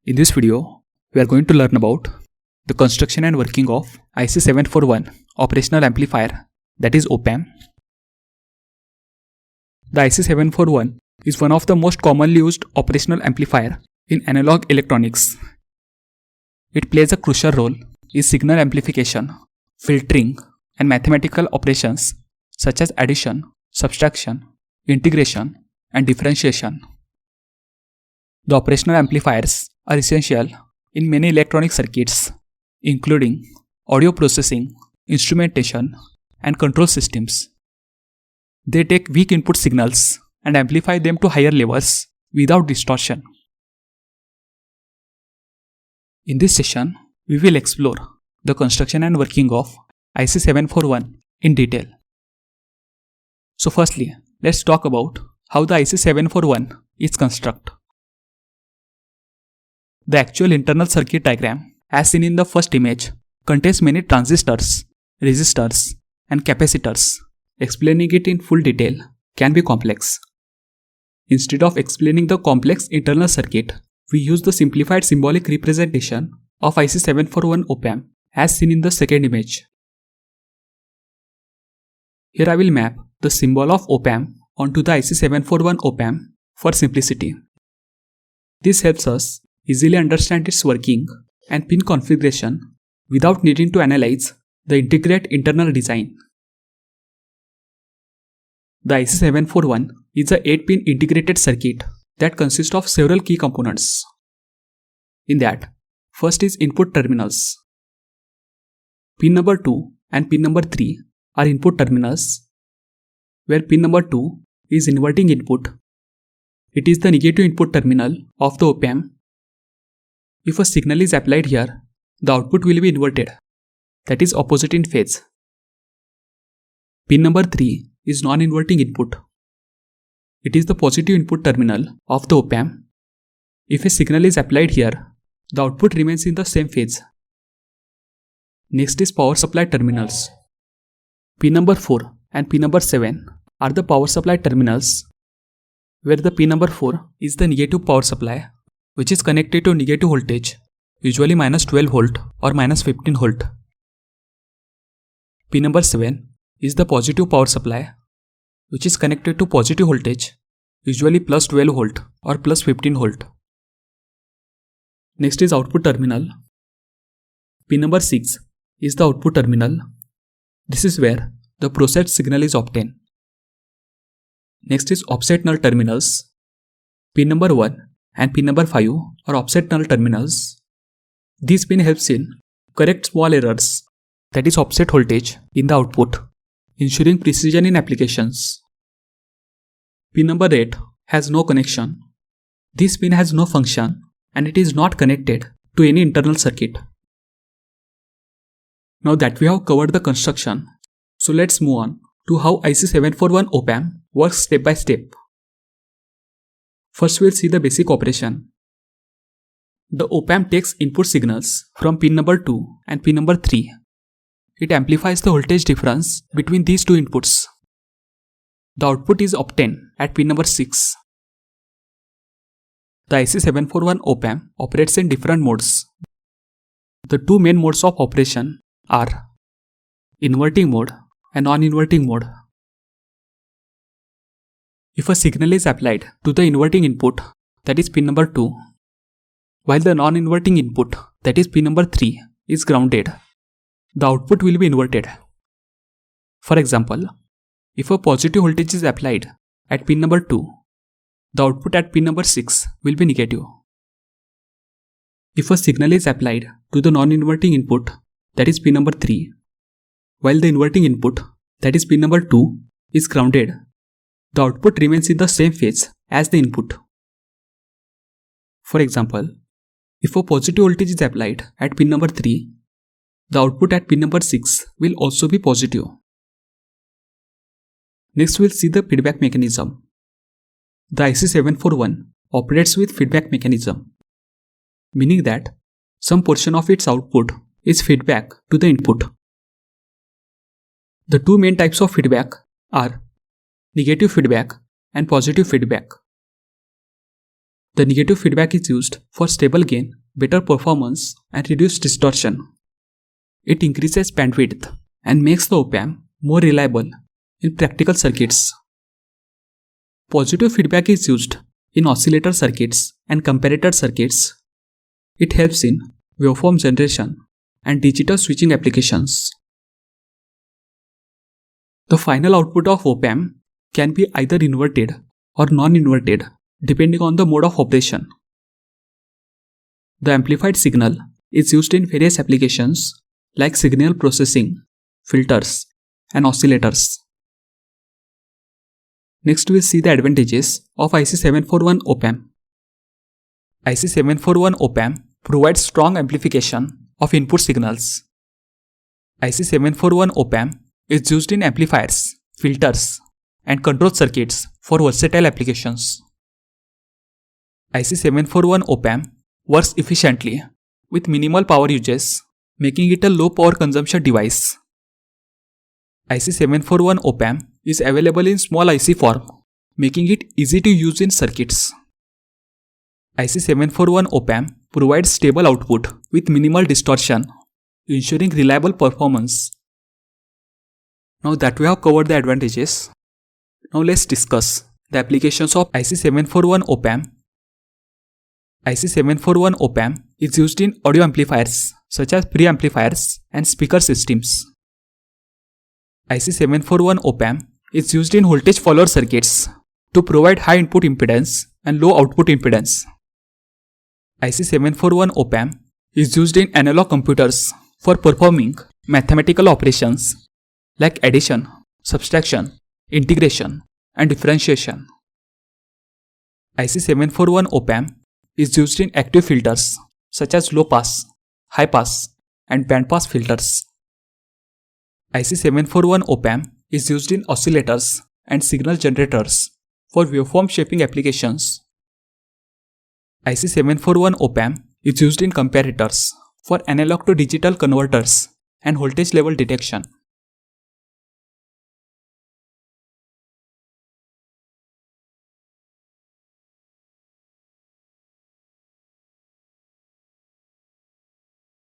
In this video, we are going to learn about the construction and working of IC741 operational amplifier, that is op-amp. The IC741 is one of the most commonly used operational amplifier in analog electronics. It plays a crucial role in signal amplification, filtering, and mathematical operations such as addition, subtraction, integration, and differentiation. The operational amplifiers are essential in many electronic circuits, including audio processing, instrumentation, and control systems. They take weak input signals and amplify them to higher levels without distortion. In this session, we will explore the construction and working of IC741 in detail. So firstly, let's talk about how the IC741 is constructed. The actual internal circuit diagram, as seen in the first image, contains many transistors, resistors, and capacitors. Explaining it in full detail can be complex. Instead of explaining the complex internal circuit, we use the simplified symbolic representation of IC741 op-amp as seen in the second image. Here I will map the symbol of op-amp onto the IC741 op-amp for simplicity. This helps us easily understand its working and pin configuration without needing to analyze the intricate internal design. The IC741 is a 8-pin integrated circuit that consists of several key components. In that, first is input terminals. Pin number 2 and pin number 3 are input terminals, where pin number 2 is inverting input. It is the negative input terminal of the op-amp. If a signal is applied here, the output will be inverted, that is opposite in phase. Pin number 3 is non-inverting input. It is the positive input terminal of the op-amp. If a signal is applied here, the output remains in the same phase. Next is power supply terminals. Pin number 4 and pin number 7 are the power supply terminals, where the pin number 4 is the negative power supply, which is connected to negative voltage, usually -12 volt or -15 volt. Pin number 7 is the positive power supply, which is connected to positive voltage, usually +12 volt or +15 volt. Next is output terminal. Pin number 6 is the output terminal. This is where the processed signal is obtained. Next is offset null terminals. Pin number 1 and pin number 5 are offset null terminals. This pin helps in correct small errors, that is offset voltage, in the output, ensuring precision in applications. Pin number 8 has no connection. This pin has no function and it is not connected to any internal circuit. Now that we have covered the construction, so let's move on to how IC741 op-amp works step by step. First we'll see the basic operation. The op-amp takes input signals from pin number 2 and pin number 3. It amplifies the voltage difference between these two inputs. The output is obtained at pin number 6. The IC741 op-amp operates in different modes. The two main modes of operation are inverting mode and non-inverting mode. If a signal is applied to the inverting input, that is pin number 2, while the non-inverting input, that is pin number 3, is grounded, the output will be inverted. For example, if a positive voltage is applied at pin number 2, the output at pin number 6 will be negative. If a signal is applied to the non-inverting input, that is pin number 3, while the inverting input, that is pin number 2, is grounded, the output remains in the same phase as the input. For example, if a positive voltage is applied at pin number 3, the output at pin number 6 will also be positive. Next we'll see the feedback mechanism. The IC741 operates with feedback mechanism, meaning that some portion of its output is feedback to the input. The two main types of feedback are negative feedback and positive feedback. The negative feedback is used for stable gain, better performance, and reduced distortion. It increases bandwidth and makes the op-amp more reliable in practical circuits. Positive feedback is used in oscillator circuits and comparator circuits. It helps in waveform generation and digital switching applications. The final output of op-amp can be either inverted or non-inverted depending on the mode of operation. The amplified signal is used in various applications like signal processing, filters, and oscillators. Next we will see the advantages of IC741 op-amp. IC741 op-amp provides strong amplification of input signals. IC741 op-amp is used in amplifiers, filters, and control circuits for versatile applications. IC741 op-amp works efficiently with minimal power uses, making it a low power consumption device. IC741 op-amp is available in small IC form, making it easy to use in circuits. IC741 op-amp provides stable output with minimal distortion, ensuring reliable performance. Now that we have covered the advantages, now let's discuss the applications of IC741 op-amp. IC741 op-amp is used in audio amplifiers such as preamplifiers and speaker systems. IC741 op-amp is used in voltage follower circuits to provide high input impedance and low output impedance. IC741 op-amp is used in analog computers for performing mathematical operations like addition, subtraction, integration, and differentiation. IC741 op-amp is used in active filters such as low pass, high pass, and band pass filters. IC741 op-amp is used in oscillators and signal generators for waveform shaping applications. IC741 op-amp is used in comparators for analog to digital converters and voltage level detection.